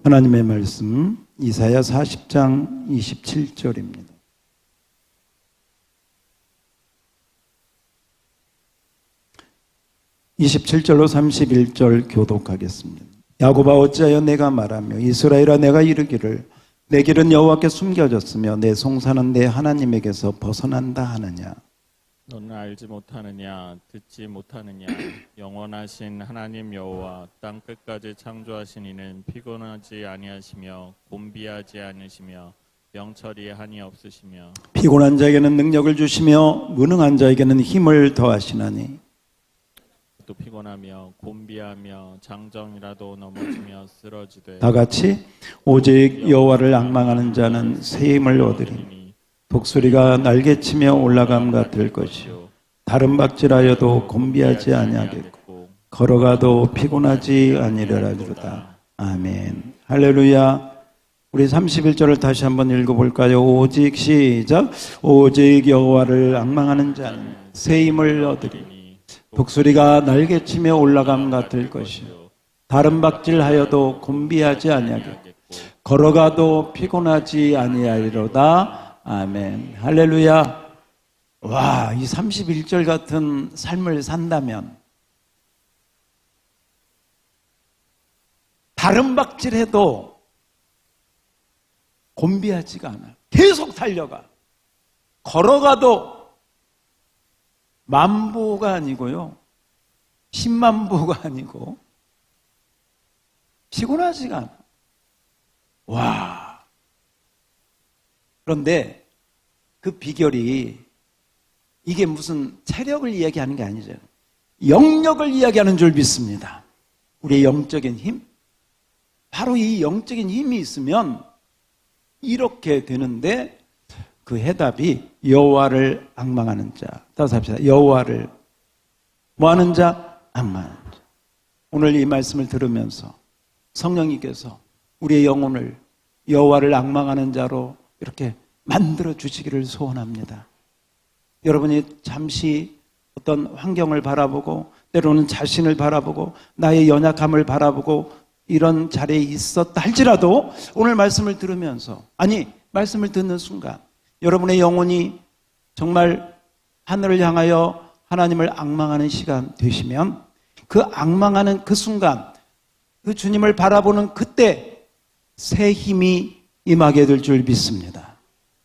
하나님의 말씀 이사야 40장 27절입니다. (27절로) (31절) 교독하겠습니다. 야곱아 어찌하여 내가 말하며 이스라엘아 내가 이르기를 내 길은 여호와께 숨겨졌으며 내 송사는 내 하나님에게서 벗어난다 하느냐. 너는 알지 못하느냐 듣지 못하느냐 영원하신 하나님 여호와 땅 끝까지 창조하신 이는 피곤하지 아니하시며 곤비하지 않으시며 명철이 한이 없으시며 피곤한 자에게는 능력을 주시며 무능한 자에게는 힘을 더하시나니 또 피곤하며 곤비하며 장정이라도 넘어지며 쓰러지되 다 같이 오직 여호와를 앙망하는 자는 새 힘을 얻으리니 독수리가 날개치며 올라감 같을 것이요 다른 박질하여도 곤비하지 아니하겠고 걸어가도 피곤하지 아니하리로다. 아멘. 할렐루야. 우리 31절을 다시 한번 읽어볼까요? 오직 시작. 오직 여호와를 앙망하는 자는 새 힘을 얻으리니 독수리가 날개치며 올라감 같을 것이요 다른 박질하여도 곤비하지 아니하겠고 걸어가도 피곤하지 아니하리로다. 아멘. 할렐루야. 와, 이 31절 같은 삶을 산다면 다른 박질해도 곤비하지가 않아. 계속 달려가. 걸어가도 만보가 아니고요 10만보가 아니고 피곤하지가 않아. 와. 그런데 그 비결이 이게 무슨 체력을 이야기하는 게 아니죠. 영력을 이야기하는 줄 믿습니다. 우리의 영적인 힘. 바로 이 영적인 힘이 있으면 이렇게 되는데 그 해답이 여호와를 앙망하는 자. 따라서 합시다. 여호와를 뭐하는 자? 앙망하는 자. 오늘 이 말씀을 들으면서 성령님께서 우리의 영혼을 여호와를 앙망하는 자로 이렇게 만들어 주시기를 소원합니다. 여러분이 잠시 어떤 환경을 바라보고 때로는 자신을 바라보고 나의 연약함을 바라보고 이런 자리에 있었다 할지라도 오늘 말씀을 들으면서 말씀을 듣는 순간 여러분의 영혼이 정말 하늘을 향하여 하나님을 앙망하는 시간 되시면 그 앙망하는 그 순간 그 주님을 바라보는 그때 새 힘이 임하게 될 줄 믿습니다.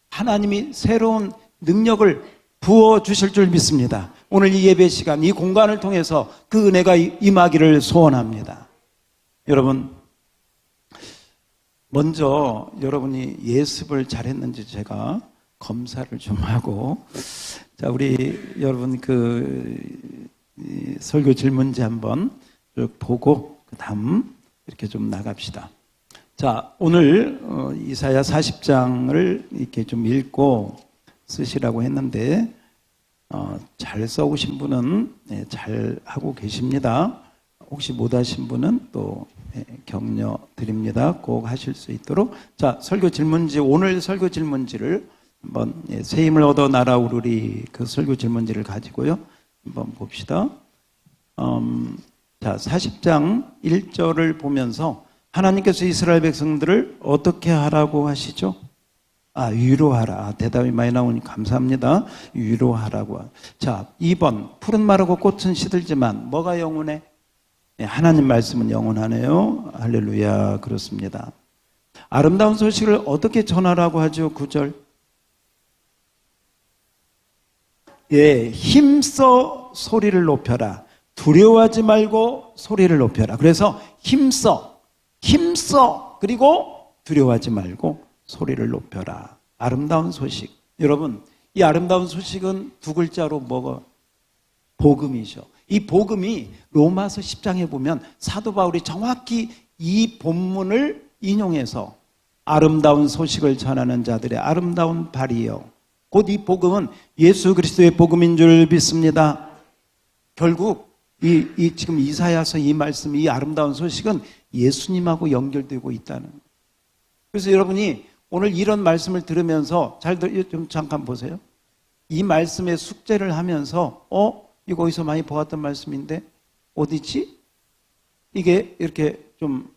하나님이 새로운 능력을 부어주실 줄 믿습니다. 오늘 이 예배 시간, 이 공간을 통해서 그 은혜가 임하기를 소원합니다. 여러분, 먼저 여러분이 예습을 잘했는지 제가 검사를 좀 하고, 자, 우리 여러분 설교 질문지 한번 쭉 보고 그 다음 이렇게 좀 나갑시다. 자, 오늘 이사야 40장을 이렇게 좀 읽고 쓰시라고 했는데 잘 써오신 분은 잘 하고 계십니다. 혹시 못하신 분은 또 격려 드립니다. 꼭 하실 수 있도록. 자, 설교 질문지, 오늘 설교 질문지를 한번 새 힘을 얻어 날아오르리 그 설교 질문지를 가지고요 한번 봅시다. 자, 40장 1절을 보면서 하나님께서 이스라엘 백성들을 어떻게 하라고 하시죠? 위로하라. 대답이 많이 나오니 감사합니다. 위로하라고. 자, 2번. 푸른 말하고 꽃은 시들지만 뭐가 영원해? 하나님 말씀은 영원하네요. 할렐루야. 그렇습니다. 아름다운 소식을 어떻게 전하라고 하죠? 9절. 힘써 소리를 높여라. 두려워하지 말고 소리를 높여라. 그래서 힘써 그리고 두려워하지 말고 소리를 높여라. 아름다운 소식. 여러분, 이 아름다운 소식은 두 글자로 뭐가? 복음이죠. 이 복음이 로마서 10장에 보면 사도 바울이 정확히 이 본문을 인용해서 아름다운 소식을 전하는 자들의 아름다운 발이요. 곧 이 복음은 예수 그리스도의 복음인 줄 믿습니다. 결국 지금 이사야서 이 말씀, 이 아름다운 소식은 예수님하고 연결되고 있다는 거예요. 그래서 여러분이 오늘 이런 말씀을 들으면서 좀 잠깐 보세요. 이 말씀의 숙제를 하면서 이거 어디서 많이 보았던 말씀인데 어디지? 이게 이렇게 좀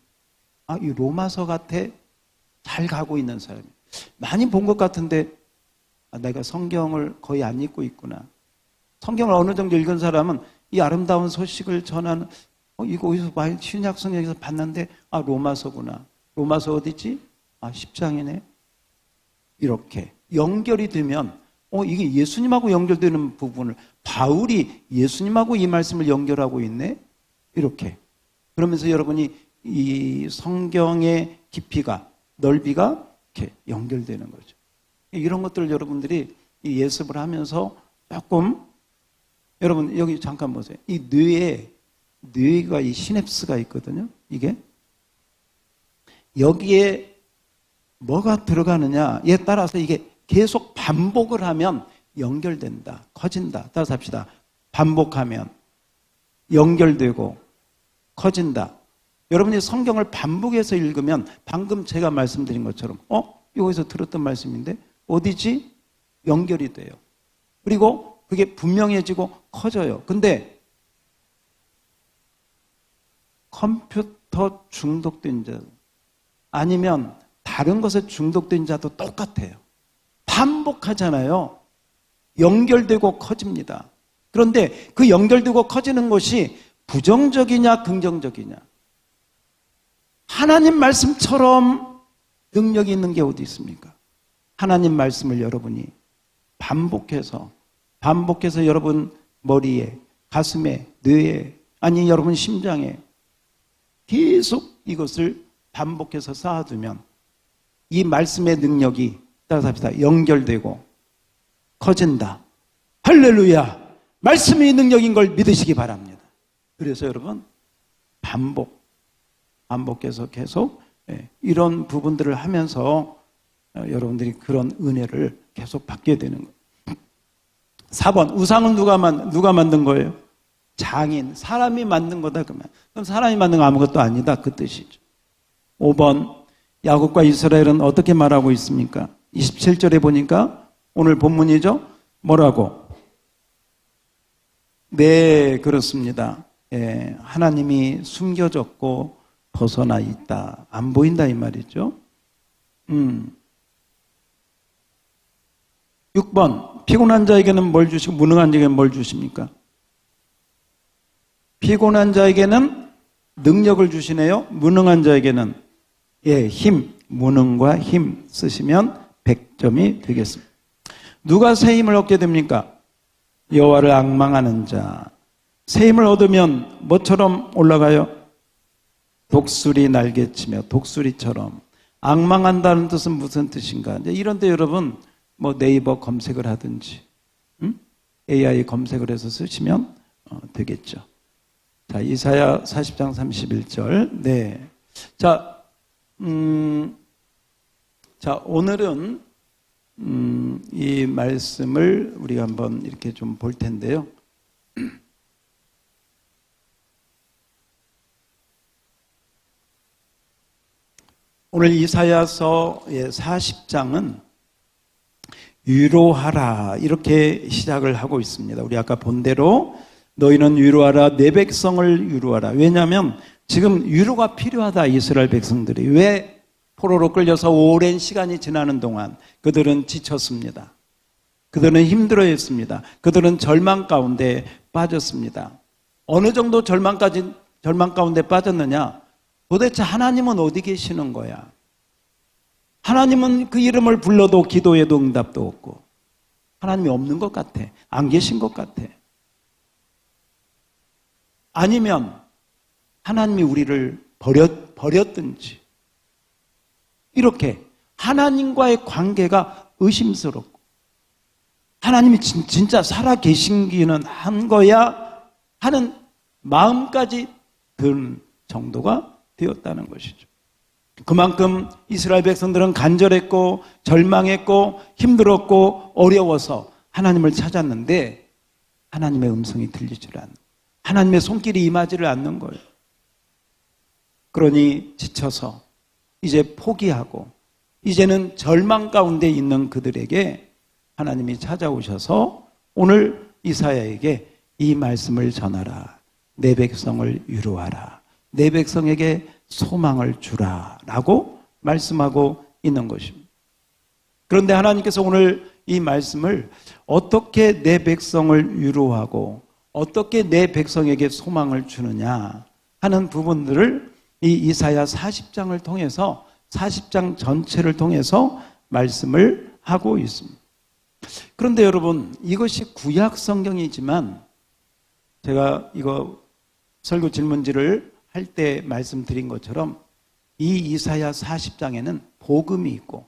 아, 이 로마서 같아. 잘 가고 있는 사람이. 많이 본 것 같은데, 아, 내가 성경을 거의 안 읽고 있구나. 성경을 어느 정도 읽은 사람은 이 아름다운 소식을 전하는, 이거 어디서 많이 신약 성경에서 봤는데, 아, 로마서구나. 로마서 어디지? 아, 10장이네. 이렇게 연결이 되면, 이게 예수님하고 연결되는 부분을, 바울이 예수님하고 이 말씀을 연결하고 있네? 이렇게. 그러면서 여러분이 이 성경의 깊이가, 넓이가 이렇게 연결되는 거죠. 이런 것들을 여러분들이 이 예습을 하면서 조금, 여러분 여기 잠깐 보세요. 이 뇌가 이 시냅스가 있거든요. 이게 여기에 뭐가 들어가느냐에 따라서 이게 계속 반복을 하면 연결된다, 커진다. 따라서 합시다. 반복하면 연결되고 커진다. 여러분이 성경을 반복해서 읽으면 방금 제가 말씀드린 것처럼 여기서 들었던 말씀인데 어디지? 연결이 돼요. 그리고 그게 분명해지고 커져요. 근데 컴퓨터 중독된 자 아니면 다른 것에 중독된 자도 똑같아요. 반복하잖아요. 연결되고 커집니다. 그런데 그 연결되고 커지는 것이 부정적이냐 긍정적이냐. 하나님 말씀처럼 능력이 있는 게 어디 있습니까? 하나님 말씀을 여러분이 반복해서 여러분 머리에, 가슴에, 뇌에, 아니 여러분 심장에 계속 이것을 반복해서 쌓아두면 이 말씀의 능력이, 따라서 합시다, 연결되고 커진다. 할렐루야! 말씀이 능력인 걸 믿으시기 바랍니다. 그래서 여러분 반복해서 계속 이런 부분들을 하면서 여러분들이 그런 은혜를 계속 받게 되는 거예요. 4번, 우상은 누가 만든 거예요? 장인, 사람이 만든 거다. 그럼 사람이 만든 거 아무것도 아니다, 그 뜻이죠. 5번, 야곱과 이스라엘은 어떻게 말하고 있습니까? 27절에 보니까 오늘 본문이죠. 뭐라고? 네, 그렇습니다. 하나님이 숨겨졌고 벗어나 있다, 안 보인다 이 말이죠. 6번, 피곤한 자에게는 뭘 주시고 무능한 자에게는 뭘 주십니까? 피곤한 자에게는 능력을 주시네요. 무능한 자에게는 힘, 무능과 힘 쓰시면 100점이 되겠습니다. 누가 새 힘을 얻게 됩니까? 여호와를 앙망하는 자. 새 힘을 얻으면 뭐처럼 올라가요? 독수리 날개치며, 독수리처럼. 앙망한다는 뜻은 무슨 뜻인가? 이제 이런 데 여러분 뭐 네이버 검색을 하든지 AI 검색을 해서 쓰시면 되겠죠. 자, 이사야 40장 31절. 네. 자, 오늘은 이 말씀을 우리가 한번 이렇게 좀 볼 텐데요. 오늘 이사야서의 40장은 위로하라 이렇게 시작을 하고 있습니다. 우리 아까 본 대로 너희는 위로하라, 내 백성을 위로하라. 왜냐하면 지금 위로가 필요하다, 이스라엘 백성들이. 왜? 포로로 끌려서 오랜 시간이 지나는 동안 그들은 지쳤습니다. 그들은 힘들어했습니다. 그들은 절망 가운데 빠졌습니다. 어느 정도 절망 가운데 빠졌느냐? 도대체 하나님은 어디 계시는 거야? 하나님은 그 이름을 불러도 기도에도 응답도 없고 하나님이 없는 것 같아. 안 계신 것 같아. 아니면 하나님이 우리를 버렸든지 이렇게 하나님과의 관계가 의심스럽고 하나님이 진짜 살아 계신기는 한 거야 하는 마음까지 든 정도가 되었다는 것이죠. 그만큼 이스라엘 백성들은 간절했고 절망했고 힘들었고 어려워서 하나님을 찾았는데 하나님의 음성이 들리질 않는, 하나님의 손길이 임하지를 않는 거예요. 그러니 지쳐서 이제 포기하고 이제는 절망 가운데 있는 그들에게 하나님이 찾아오셔서 오늘 이사야에게 이 말씀을 전하라. 내 백성을 위로하라. 내 백성에게 소망을 주라라고 말씀하고 있는 것입니다. 그런데 하나님께서 오늘 이 말씀을 어떻게 내 백성을 위로하고 어떻게 내 백성에게 소망을 주느냐 하는 부분들을 이 이사야 40장을 통해서 40장 전체를 통해서 말씀을 하고 있습니다. 그런데 여러분, 이것이 구약 성경이지만 제가 이거 설교 질문지를 할 때 말씀드린 것처럼 이 이사야 40장에는 복음이 있고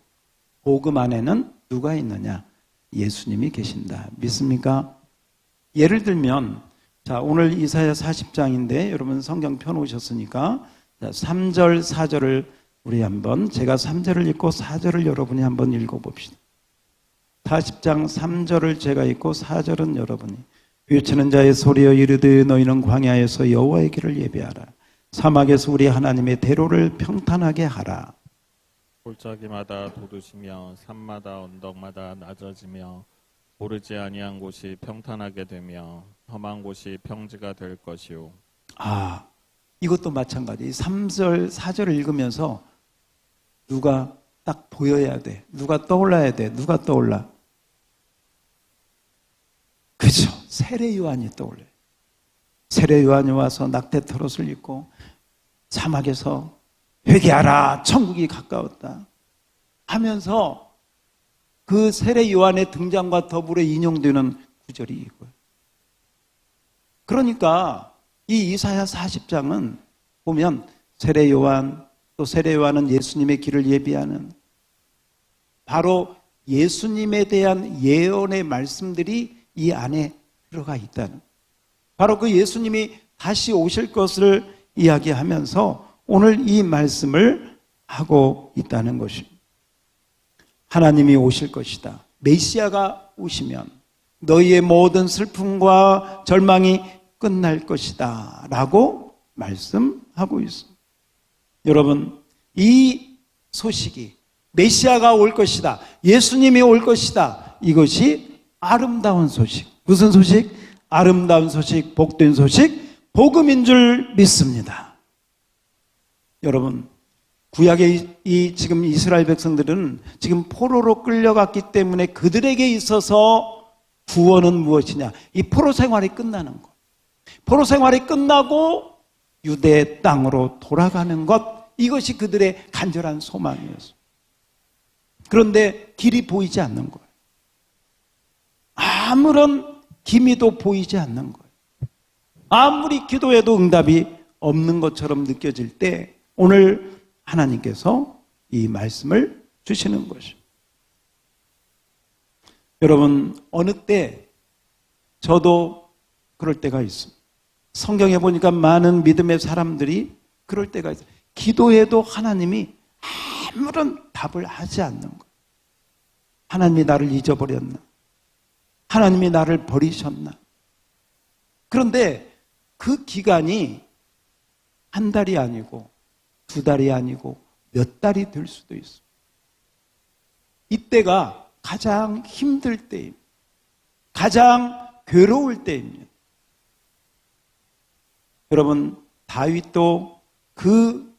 복음 안에는 누가 있느냐? 예수님이 계신다. 믿습니까? 예를 들면 자, 오늘 이사야 40장인데 여러분 성경 펴놓으셨으니까 3절, 4절을 우리 한번 제가 3절을 읽고 4절을 여러분이 한번 읽어봅시다. 40장 3절을 제가 읽고 4절은 여러분이 외치는 자의 소리여 이르되 너희는 광야에서 여호와의 길을 예비하라. 사막에서 우리 하나님의 대로를 평탄하게 하라. 골짜기마다 돋으시며 산마다 언덕마다 낮아지며 오르지 아니한 곳이 평탄하게 되며 험한 곳이 평지가 될 것이요. 아, 이것도 마찬가지. 3절, 4절을 읽으면서 누가 딱 보여야 돼. 누가 떠올라야 돼. 누가 떠올라? 그죠. 세례 요한이 떠올려요. 세례 요한이 와서 낙태 털옷을 입고 사막에서 회개하라, 천국이 가까웠다 하면서 그 세례 요한의 등장과 더불어 인용되는 구절이 이거예요. 그러니까 이 이사야 40장은 보면 세례 요한, 또 세례 요한은 예수님의 길을 예비하는 바로 예수님에 대한 예언의 말씀들이 이 안에 들어가 있다는, 바로 그 예수님이 다시 오실 것을 이야기하면서 오늘 이 말씀을 하고 있다는 것입니다. 하나님이 오실 것이다. 메시아가 오시면 너희의 모든 슬픔과 절망이 끝날 것이다 라고 말씀하고 있습니다. 여러분, 이 소식이 메시아가 올 것이다, 예수님이 올 것이다, 이것이 아름다운 소식. 무슨 소식? 아름다운 소식, 복된 소식, 복음인 줄 믿습니다. 여러분, 구약의 이 지금 이스라엘 백성들은 지금 포로로 끌려갔기 때문에 그들에게 있어서 구원은 무엇이냐? 이 포로 생활이 끝나는 것. 포로 생활이 끝나고 유대 땅으로 돌아가는 것, 이것이 그들의 간절한 소망이었어요. 그런데 길이 보이지 않는 거예요. 아무런 기미도 보이지 않는 거예요. 아무리 기도해도 응답이 없는 것처럼 느껴질 때 오늘 하나님께서 이 말씀을 주시는 것이죠. 여러분, 어느 때 저도 그럴 때가 있습니다. 성경에 보니까 많은 믿음의 사람들이 그럴 때가 있어요. 기도해도 하나님이 아무런 답을 하지 않는 거예요. 하나님이 나를 잊어버렸나? 하나님이 나를 버리셨나? 그런데 그 기간이 한 달이 아니고 두 달이 아니고 몇 달이 될 수도 있어요. 이때가 가장 힘들 때입니다. 가장 괴로울 때입니다. 여러분, 다윗도 그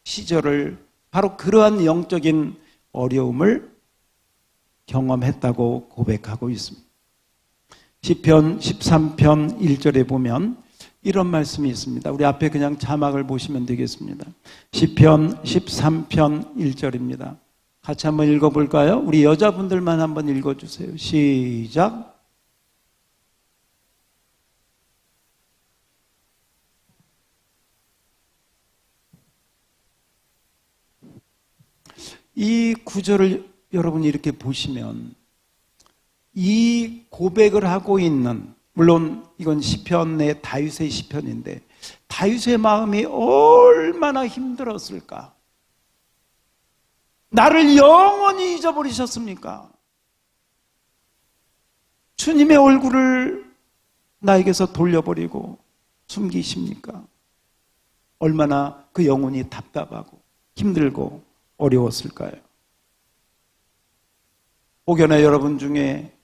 시절을 바로 그러한 영적인 어려움을 경험했다고 고백하고 있습니다. 시편 13편 1절에 보면 이런 말씀이 있습니다. 우리 앞에 그냥 자막을 보시면 되겠습니다. 시편 13편 1절입니다. 같이 한번 읽어볼까요? 우리 여자분들만 한번 읽어주세요. 시작. 이 구절을 여러분이 이렇게 보시면 이 고백을 하고 있는, 물론 이건 시편의 다윗의 시편인데 다윗의 마음이 얼마나 힘들었을까? 나를 영원히 잊어버리셨습니까? 주님의 얼굴을 나에게서 돌려버리고 숨기십니까? 얼마나 그 영혼이 답답하고 힘들고 어려웠을까요? 혹여나 여러분 중에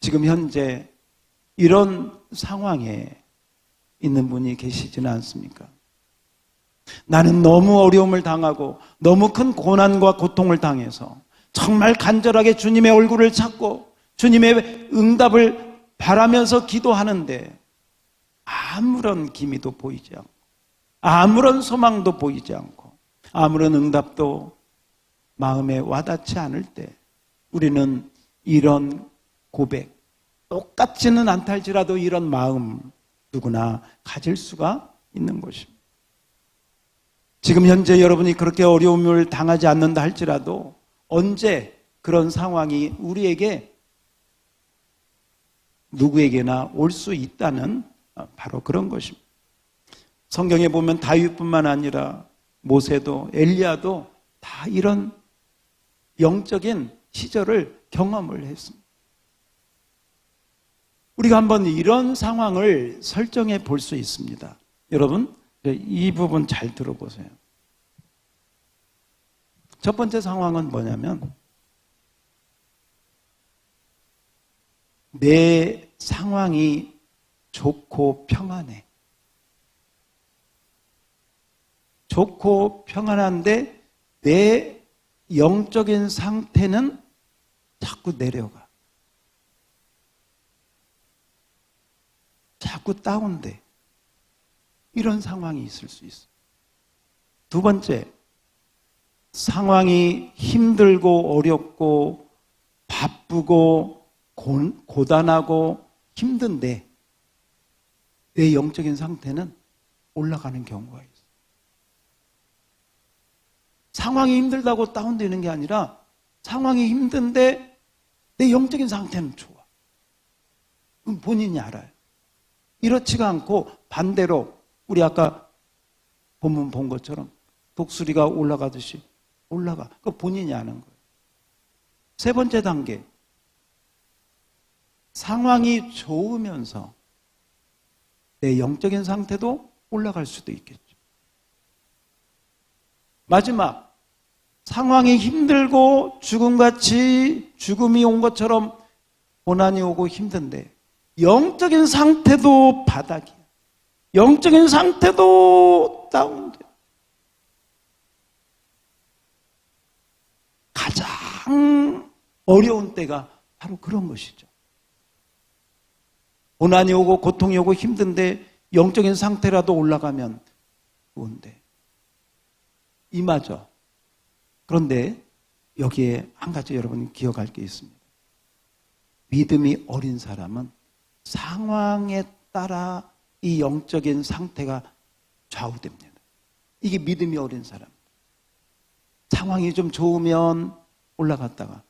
지금 현재 이런 상황에 있는 분이 계시지는 않습니까? 나는 너무 어려움을 당하고 너무 큰 고난과 고통을 당해서 정말 간절하게 주님의 얼굴을 찾고 주님의 응답을 바라면서 기도하는데 아무런 기미도 보이지 않고 아무런 소망도 보이지 않고 아무런 응답도 마음에 와닿지 않을 때 우리는 이런 고백, 똑같지는 않달지라도 이런 마음 누구나 가질 수가 있는 것입니다. 지금 현재 여러분이 그렇게 어려움을 당하지 않는다 할지라도 언제 그런 상황이 우리에게 누구에게나 올 수 있다는 바로 그런 것입니다. 성경에 보면 다윗뿐만 아니라 모세도 엘리야도 다 이런 영적인 시절을 경험을 했습니다. 우리가 한번 이런 상황을 설정해 볼 수 있습니다. 여러분, 이 부분 잘 들어보세요. 첫 번째 상황은 뭐냐면 내 상황이 좋고 평안해. 좋고 평안한데 내 영적인 상태는 자꾸 내려가. 자꾸 다운돼. 이런 상황이 있을 수 있어요. 두 번째, 상황이 힘들고 어렵고 바쁘고 고단하고 힘든데 내 영적인 상태는 올라가는 경우가 있어요. 상황이 힘들다고 다운되는 게 아니라 상황이 힘든데 내 영적인 상태는 좋아. 그럼 본인이 알아요. 이렇지가 않고 반대로 우리 아까 본문 본 것처럼 독수리가 올라가듯이 올라가. 그거 본인이 아는 거예요. 세 번째 단계. 상황이 좋으면서 내 영적인 상태도 올라갈 수도 있겠죠. 마지막. 상황이 힘들고 죽음이 온 것처럼 고난이 오고 힘든데 영적인 상태도 바닥이야. 영적인 상태도 다운돼. 가장 어려운 때가 바로 그런 것이죠. 고난이 오고 고통이 오고 힘든데 영적인 상태라도 올라가면 좋은데 이마저. 그런데 여기에 한 가지 여러분이 기억할 게 있습니다. 믿음이 어린 사람은 상황에 따라 이 영적인 상태가 좌우됩니다. 이게 믿음이 어린 사람. 상황이 좀 좋으면 올라갔다가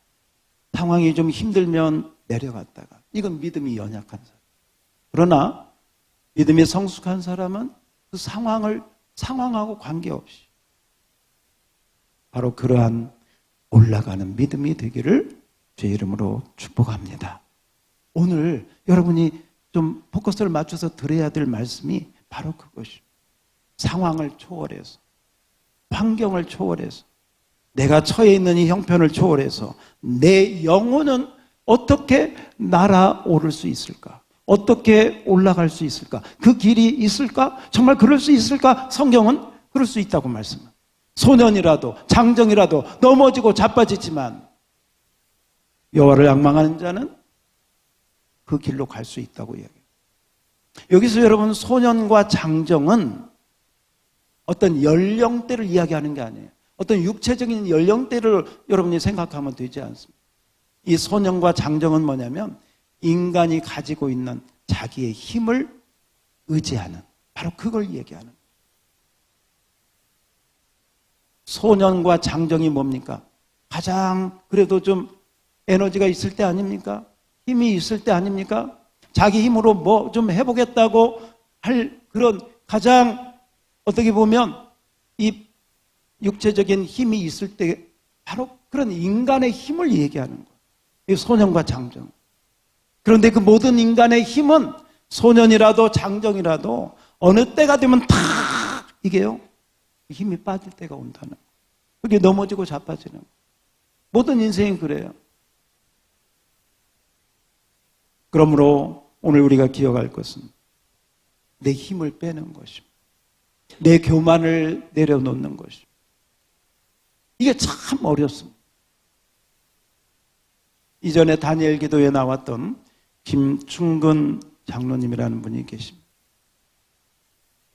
상황이 좀 힘들면 내려갔다가 이건 믿음이 연약한 사람. 그러나 믿음이 성숙한 사람은 그 상황하고 관계없이 바로 그러한 올라가는 믿음이 되기를 주의 이름으로 축복합니다. 오늘 여러분이 좀 포커스를 맞춰서 들어야 될 말씀이 바로 그것이죠. 상황을 초월해서, 환경을 초월해서, 내가 처해 있는 이 형편을 초월해서 내 영혼은 어떻게 날아오를 수 있을까? 어떻게 올라갈 수 있을까? 그 길이 있을까? 정말 그럴 수 있을까? 성경은 그럴 수 있다고 말씀합니다. 소년이라도 장정이라도 넘어지고 자빠지지만 여호와를 앙망하는 자는 그 길로 갈 수 있다고 이야기해요. 여기서 여러분 소년과 장정은 어떤 연령대를 이야기하는 게 아니에요. 어떤 육체적인 연령대를 여러분이 생각하면 되지 않습니다. 이 소년과 장정은 뭐냐면 인간이 가지고 있는 자기의 힘을 의지하는 바로 그걸 얘기하는 거예요. 소년과 장정이 뭡니까? 가장 그래도 좀 에너지가 있을 때 아닙니까? 힘이 있을 때 아닙니까? 자기 힘으로 뭐 좀 해보겠다고 할 그런 가장 어떻게 보면 이 육체적인 힘이 있을 때 바로 그런 인간의 힘을 얘기하는 거예요. 이 소년과 장정. 그런데 그 모든 인간의 힘은 소년이라도 장정이라도 어느 때가 되면 다 이게요. 힘이 빠질 때가 온다는 거예요. 그게 넘어지고 자빠지는 거예요. 모든 인생이 그래요. 그러므로 오늘 우리가 기억할 것은 내 힘을 빼는 것입니다. 내 교만을 내려놓는 것이. 이게 참 어렵습니다. 이전에 다니엘 기도에 나왔던 김충근 장로님이라는 분이 계십니다.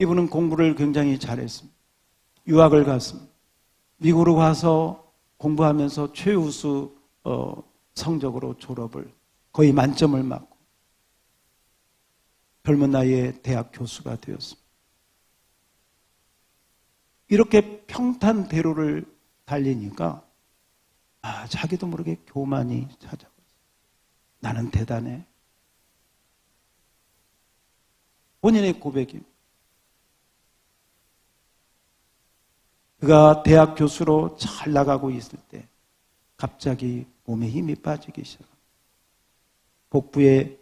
이분은 공부를 굉장히 잘했습니다. 유학을 갔습니다. 미국으로 가서 공부하면서 최우수 성적으로 졸업을 거의 만점을 맞고 젊은 나이에 대학 교수가 되었습니다. 이렇게 평탄대로를 달리니까 자기도 모르게 교만이 찾아왔어요. 나는 대단해. 본인의 고백입니다. 그가 대학 교수로 잘 나가고 있을 때 갑자기 몸에 힘이 빠지기 시작합니다. 복부에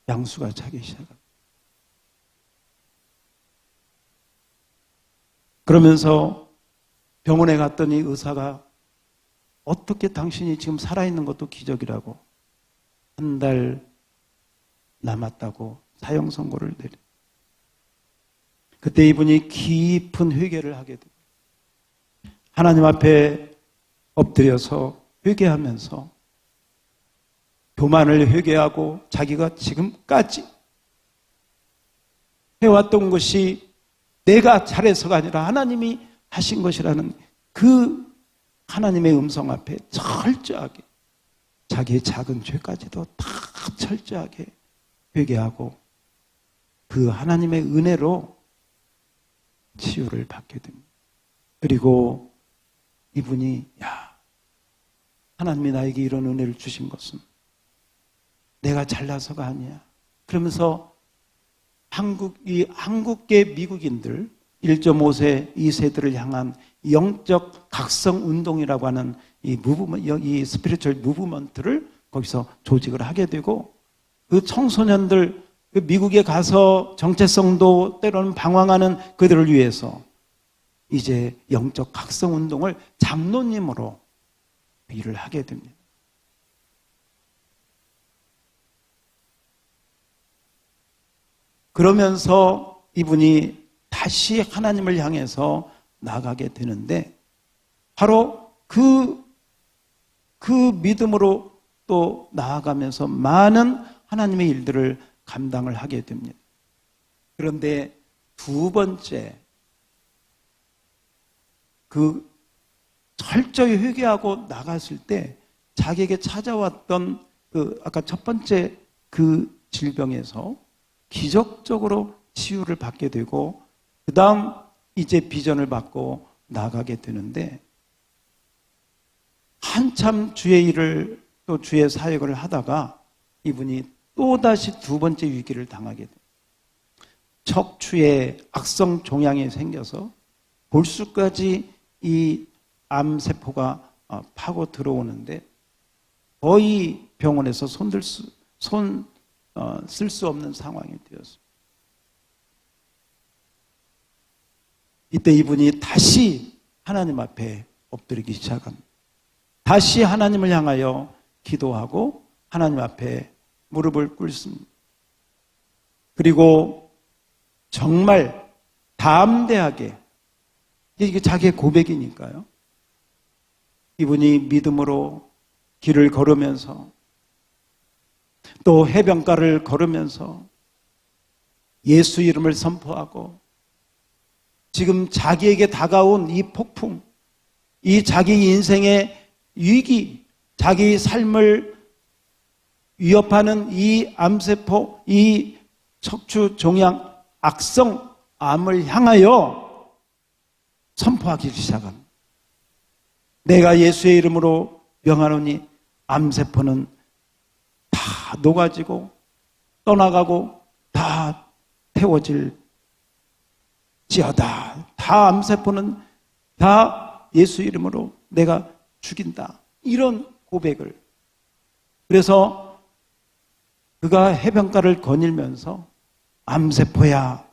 양수가 차기 시작합니다. 그러면서 병원에 갔더니 의사가 어떻게 당신이 지금 살아있는 것도 기적이라고 한 달 남았다고 사형 선고를 내려. 그때 이분이 깊은 회개를 하게 됩니다. 하나님 앞에 엎드려서 회개하면서 교만을 회개하고 자기가 지금까지 해왔던 것이 내가 잘해서가 아니라 하나님이 하신 것이라는 그 하나님의 음성 앞에 철저하게 자기의 작은 죄까지도 다 철저하게 회개하고 그 하나님의 은혜로 치유를 받게 됩니다. 그리고 이분이 하나님이 나에게 이런 은혜를 주신 것은 내가 잘나서가 아니야. 그러면서 한국계 미국인들 1.5세, 2세들을 향한 영적 각성 운동이라고 하는 이 스피리추얼 무브먼트를 거기서 조직을 하게 되고 그 청소년들 그 미국에 가서 정체성도 때로는 방황하는 그들을 위해서 이제 영적 각성 운동을 장로님으로 일을 하게 됩니다. 그러면서 이분이 다시 하나님을 향해서 나가게 되는데 바로 그 믿음으로 또 나아가면서 많은 하나님의 일들을 감당을 하게 됩니다. 그런데 두 번째 그 철저히 회개하고 나갔을 때 자기에게 찾아왔던 그 아까 첫 번째 그 질병에서 기적적으로 치유를 받게 되고 그 다음 이제 비전을 받고 나가게 되는데 한참 주의 일을 또 주의 사역을 하다가 이분이 또다시 두 번째 위기를 당하게 돼요. 척추에 악성 종양이 생겨서 골수까지 이 암세포가 파고 들어오는데 거의 병원에서 쓸 수 없는 상황이 되었습니다. 이때 이분이 다시 하나님 앞에 엎드리기 시작합니다. 다시 하나님을 향하여 기도하고 하나님 앞에 무릎을 꿇습니다. 그리고 정말 담대하게 이게 자기의 고백이니까요. 이분이 믿음으로 길을 걸으면서 또 해변가를 걸으면서 예수 이름을 선포하고 지금 자기에게 다가온 이 폭풍, 이 자기 인생의 위기, 자기 삶을 위협하는 이 암세포, 이 척추 종양 악성 암을 향하여 선포하기 시작합니다. 내가 예수의 이름으로 명하노니 암세포는 다 녹아지고 떠나가고 다 태워질 지어다. 다 암세포는 다 예수 이름으로 내가 죽인다. 이런 고백을. 그래서 그가 해변가를 거닐면서 암세포야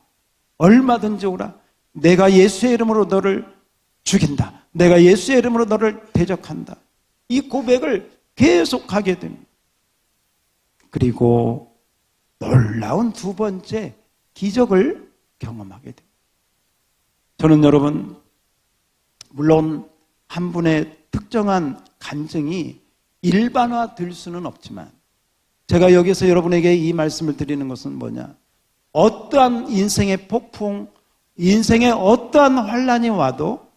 얼마든지 오라. 내가 예수의 이름으로 너를 죽인다. 내가 예수의 이름으로 너를 대적한다. 이 고백을 계속하게 됩니다. 그리고 놀라운 두 번째 기적을 경험하게 됩니다. 저는 여러분, 물론 한 분의 특정한 간증이 일반화될 수는 없지만 제가 여기서 여러분에게 이 말씀을 드리는 것은 뭐냐? 어떠한 인생의 폭풍, 인생의 어떠한 환란이 와도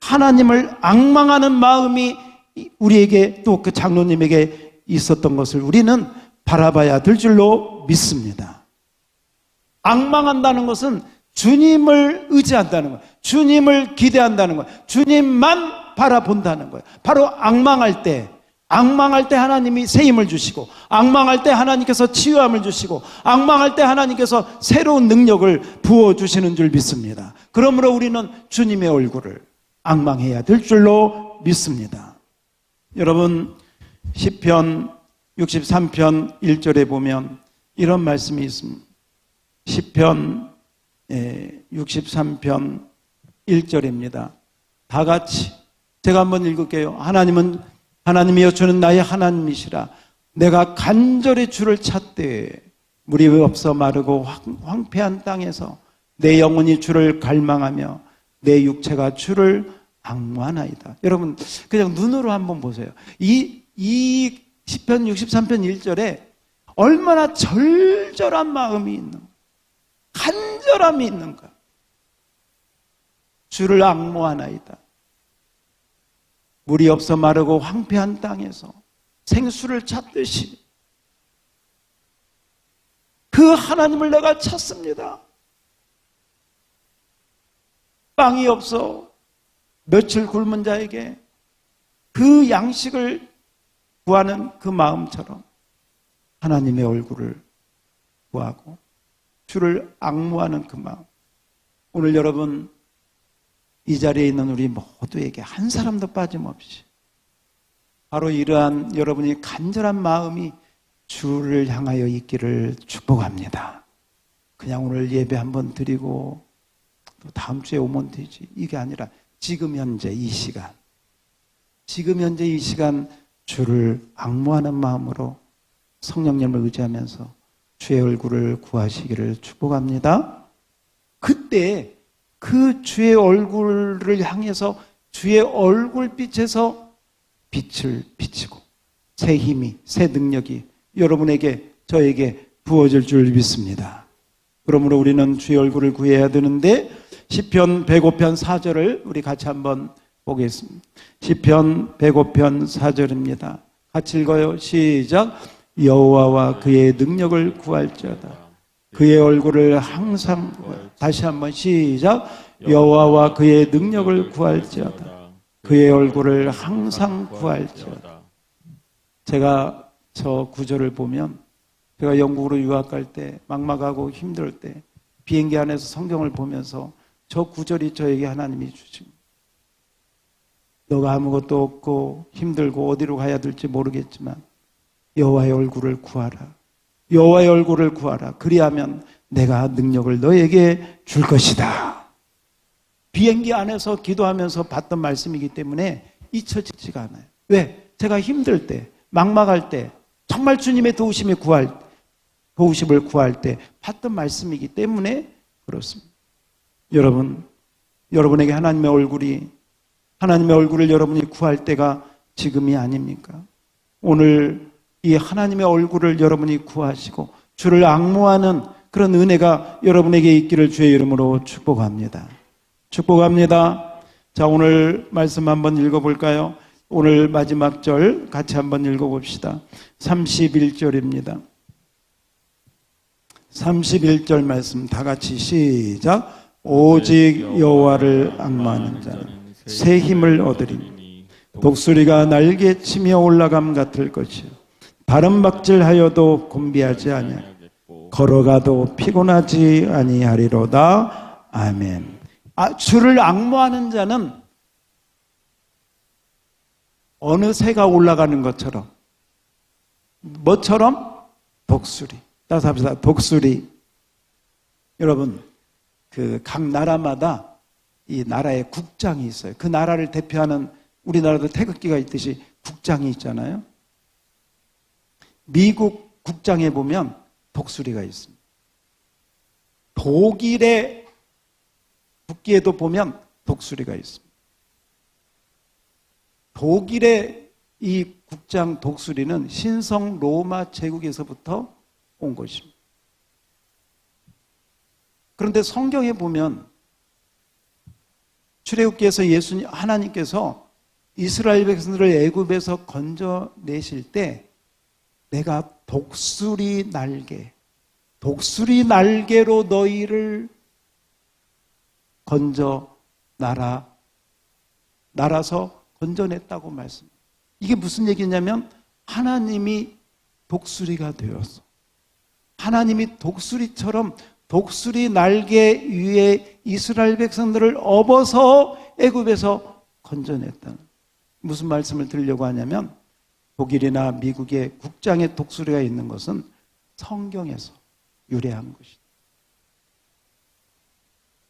하나님을 앙망하는 마음이 우리에게 또 그 장로님에게 있었던 것을 우리는 바라봐야 될 줄로 믿습니다. 앙망한다는 것은 주님을 의지한다는 거예요. 주님을 기대한다는 거예요. 주님만 바라본다는 거예요. 바로 앙망할 때 하나님이 새 힘을 주시고, 앙망할 때 하나님께서 치유함을 주시고, 앙망할 때 하나님께서 새로운 능력을 부어주시는 줄 믿습니다. 그러므로 우리는 주님의 얼굴을 앙망해야 될 줄로 믿습니다. 여러분, 시편 63편 1절에 보면 이런 말씀이 있습니다. 시편 63편 1절입니다. 다 같이 제가 한번 읽을게요. 하나님이여 주는 나의 하나님이시라. 내가 간절히 주를 찾되 물이 없어 마르고 황폐한 땅에서 내 영혼이 주를 갈망하며 내 육체가 주를 앙무하나이다. 여러분 그냥 눈으로 한번 보세요. 이 시편 63편 1절에 얼마나 절절한 마음이 있는, 간절함이 있는가. 주를 앙무하나이다. 물이 없어 마르고 황폐한 땅에서 생수를 찾듯이 그 하나님을 내가 찾습니다. 빵이 없어 며칠 굶은 자에게 그 양식을 구하는 그 마음처럼 하나님의 얼굴을 구하고 주를 앙무하는 그 마음. 오늘 여러분 이 자리에 있는 우리 모두에게 한 사람도 빠짐없이 바로 이러한 여러분이 간절한 마음이 주를 향하여 있기를 축복합니다. 그냥 오늘 예배 한번 드리고 또 다음 주에 오면 되지, 이게 아니라 지금 현재 이 시간 주를 앙무하는 마음으로 성령님을 의지하면서 주의 얼굴을 구하시기를 축복합니다. 그때 그 주의 얼굴을 향해서 주의 얼굴빛에서 빛을 비치고 새 힘이, 새 능력이 여러분에게, 저에게 부어질 줄 믿습니다. 그러므로 우리는 주의 얼굴을 구해야 되는데 시편 105편 4절을 우리 같이 한번 보겠습니다. 시편 105편 4절입니다. 같이 읽어요. 시작. 여호와와 그의 능력을 구할지어다. 그의 얼굴을 항상, 다시 한번 시작. 여호와와 그의 능력을 구할지어다. 그의 얼굴을 항상 구할지어다. 제가 저 구절을 보면, 제가 영국으로 유학 갈 때 막막하고 힘들 때 비행기 안에서 성경을 보면서 저 구절이 저에게 하나님이 주신, 너가 아무것도 없고 힘들고 어디로 가야 될지 모르겠지만 여호와의 얼굴을 구하라. 여호와의 얼굴을 구하라. 그리하면 내가 능력을 너에게 줄 것이다. 비행기 안에서 기도하면서 받던 말씀이기 때문에 잊혀지지가 않아요. 왜? 제가 힘들 때, 막막할 때, 정말 주님의 도우심을 구할 때 받던 말씀이기 때문에 그렇습니다. 여러분에게 하나님의 얼굴을 여러분이 구할 때가 지금이 아닙니까? 오늘 이 하나님의 얼굴을 여러분이 구하시고 주를 앙무하는 그런 은혜가 여러분에게 있기를 주의 이름으로 축복합니다. 축복합니다. 자, 오늘 말씀 한번 읽어볼까요? 오늘 마지막 절 같이 한번 읽어봅시다. 31절입니다. 31절 말씀 다 같이 시작. 오직 여호와를 앙망하는 자는 새 힘을 얻으리니 독수리가 날개치며 올라감 같을 것이요 바람박질하여도 곤비하지 아니하고 걸어가도 피곤하지 아니하리로다. 아멘. 주를 앙무하는 자는 어느 새가 올라가는 것처럼, 뭐처럼? 독수리. 따라서 합시다. 독수리. 여러분, 각 나라마다 이 나라의 국장이 있어요. 그 나라를 대표하는, 우리나라도 태극기가 있듯이 국장이 있잖아요. 미국 국장에 보면 독수리가 있습니다. 독일의 국기에도 보면 독수리가 있습니다. 독일의 이 국장 독수리는 신성 로마 제국에서부터 온 것입니다. 그런데 성경에 보면 출애굽기에서 하나님께서 이스라엘 백성들을 애굽에서 건져내실 때 내가 독수리 날개로 너희를 날아서 건져냈다고 말씀합니다. 이게 무슨 얘기냐면 하나님이 독수리가 되어서 하나님이 독수리처럼 독수리 날개 위에 이스라엘 백성들을 업어서 애굽에서 건져냈다는, 무슨 말씀을 드리려고 하냐면 독일이나 미국의 국장에 독수리가 있는 것은 성경에서 유래한 것이다.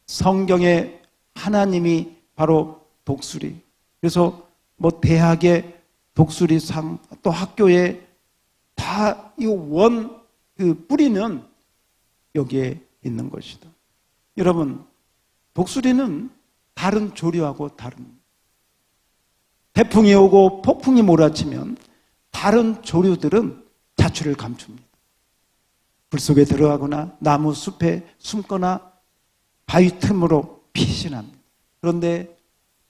성경에 하나님이 바로 독수리, 그래서 뭐 대학의 독수리상, 또 학교에 다 이 그 뿌리는 여기에 있는 것이다. 여러분, 독수리는 다른 조류하고 다릅니다. 태풍이 오고 폭풍이 몰아치면 다른 조류들은 자취를 감춥니다. 불 속에 들어가거나 나무 숲에 숨거나 바위 틈으로 피신합니다. 그런데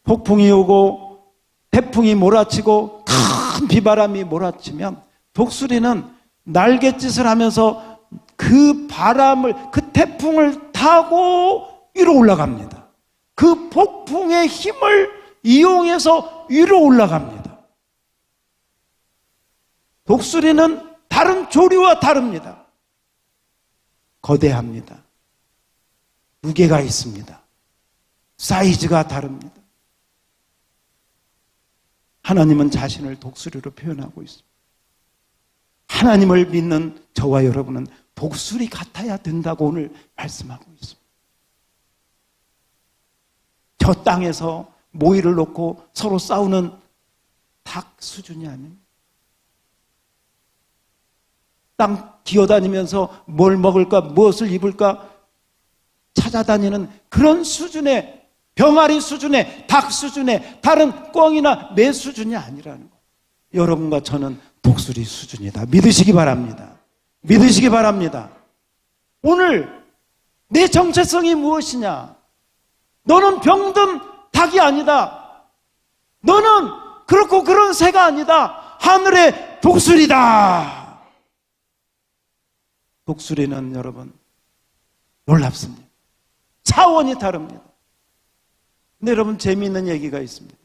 폭풍이 오고 태풍이 몰아치고 큰 비바람이 몰아치면 독수리는 날갯짓을 하면서 그 바람을, 그 태풍을 타고 위로 올라갑니다. 그 폭풍의 힘을 이용해서 위로 올라갑니다. 독수리는 다른 조류와 다릅니다. 거대합니다. 무게가 있습니다. 사이즈가 다릅니다. 하나님은 자신을 독수리로 표현하고 있습니다. 하나님을 믿는 저와 여러분은 독수리 같아야 된다고 오늘 말씀하고 있습니다. 저 땅에서 모이를 놓고 서로 싸우는 닭 수준이 아닙니다. 땅 기어다니면서 뭘 먹을까, 무엇을 입을까 찾아다니는 그런 수준의, 병아리 수준의, 닭 수준의, 다른 꿩이나 매 수준이 아니라는 거예요. 여러분과 저는 독수리 수준이다. 믿으시기 바랍니다. 믿으시기 바랍니다. 오늘 내 정체성이 무엇이냐? 너는 병든 닭이 아니다. 너는 그렇고 그런 새가 아니다. 하늘의 독수리다. 독수리는 여러분 놀랍습니다. 차원이 다릅니다. 근데 여러분 재미있는 얘기가 있습니다.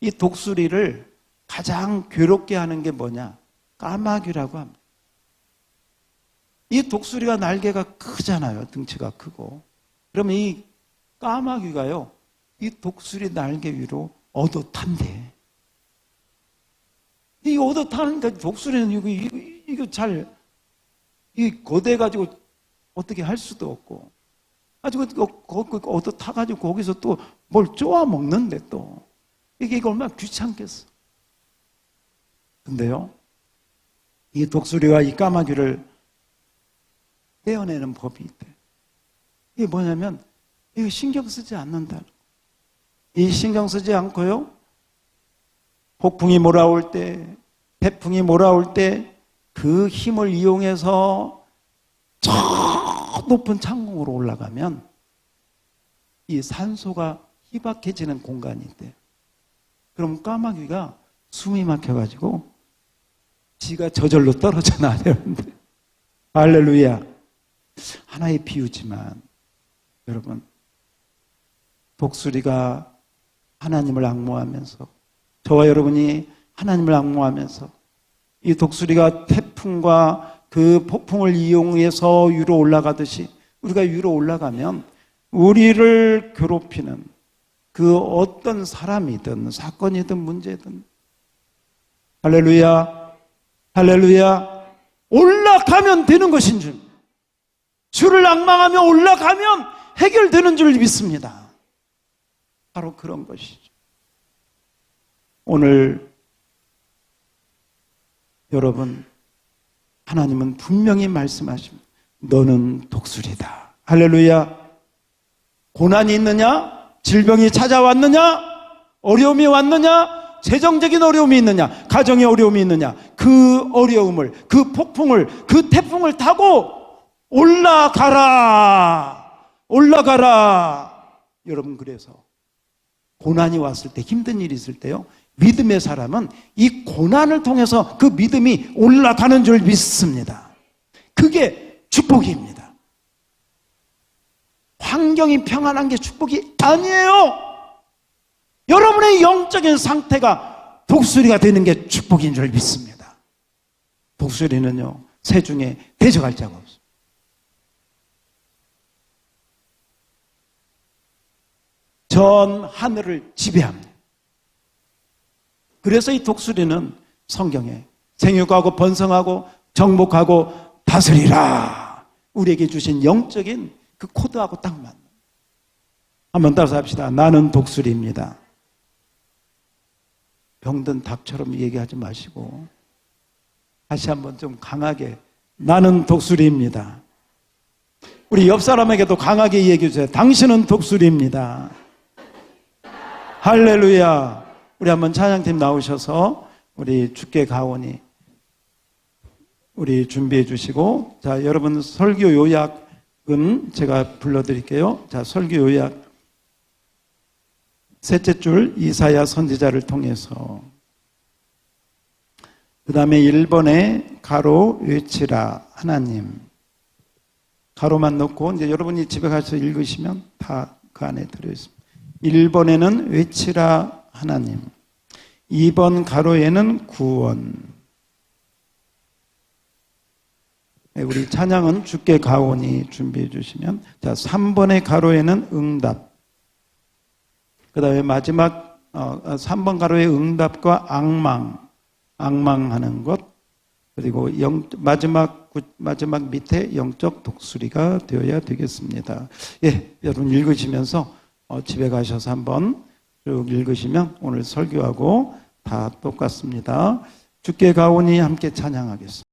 이 독수리를 가장 괴롭게 하는 게 뭐냐? 까마귀라고 합니다. 이 독수리가 날개가 크잖아요. 등치가 크고. 그러면 이 까마귀가요, 이 독수리 날개 위로 얻어탄대. 이 얻어타는데 독수리는 이거 잘, 이 고대가지고 어떻게 할 수도 없고. 가지고 얻어타가지고 거기서 또 뭘 쪼아 먹는데 또. 이게 얼마나 귀찮겠어. 근데요, 이 독수리와 이 까마귀를 떼어내는 법이 있대. 이게 뭐냐면, 이거 신경 쓰지 않는다. 이 신경 쓰지 않고요, 폭풍이 몰아올 때, 태풍이 몰아올 때, 그 힘을 이용해서 저 높은 창공으로 올라가면, 이 산소가 희박해지는 공간이 있대요. 그럼 까마귀가 숨이 막혀가지고, 지가 저절로 떨어져 나야 되는데. 할렐루야. 하나의 비유지만 여러분, 독수리가 하나님을 앙모하면서, 저와 여러분이 하나님을 앙모하면서 이 독수리가 태풍과 그 폭풍을 이용해서 위로 올라가듯이 우리가 위로 올라가면 우리를 괴롭히는 그 어떤 사람이든 사건이든 문제든, 할렐루야, 할렐루야, 올라가면 되는 것인 줄, 주를 앙망하며 올라가면 해결되는 줄 믿습니다. 바로 그런 것이죠. 오늘 여러분, 하나님은 분명히 말씀하십니다. 너는 독수리다. 할렐루야. 고난이 있느냐? 질병이 찾아왔느냐? 어려움이 왔느냐? 재정적인 어려움이 있느냐? 가정의 어려움이 있느냐? 그 어려움을, 그 폭풍을, 그 태풍을 타고 올라가라! 올라가라! 여러분, 그래서 고난이 왔을 때, 힘든 일이 있을 때요, 믿음의 사람은 이 고난을 통해서 그 믿음이 올라가는 줄 믿습니다. 그게 축복입니다. 환경이 평안한 게 축복이 아니에요. 여러분의 영적인 상태가 독수리가 되는 게 축복인 줄 믿습니다. 독수리는요, 새 중에 대적할 자가 없어요. 전 하늘을 지배합니다. 그래서 이 독수리는 성경에 생육하고 번성하고 정복하고 다스리라, 우리에게 주신 영적인 그 코드하고 딱 맞는. 한번 따라서 합시다. 나는 독수리입니다. 병든 닭처럼 얘기하지 마시고 다시 한번 좀 강하게, 나는 독수리입니다. 우리 옆 사람에게도 강하게 얘기해 주세요. 당신은 독수리입니다. 할렐루야. 우리 한번 찬양팀 나오셔서 우리 주께 가오니 우리 준비해 주시고, 자, 여러분 설교 요약은 제가 불러드릴게요. 자, 설교 요약. 셋째 줄 이사야 선지자를 통해서, 그 다음에 1번에 가로 외치라 하나님, 가로만 넣고 이제 여러분이 집에 가서 읽으시면 다 그 안에 들어있습니다. 1번에는 외치라 하나님, 2번 가로에는 구원. 우리 찬양은 주께 가오니 준비해 주시면, 자, 3번의 가로에는 응답, 그 다음에 마지막 3번 가로의 응답과 앙망하는 것, 그리고 마지막 밑에 영적 독수리가 되어야 되겠습니다. 예, 여러분 읽으시면서 집에 가셔서 한번 쭉 읽으시면 오늘 설교하고 다 똑같습니다. 주께 가오니 함께 찬양하겠습니다.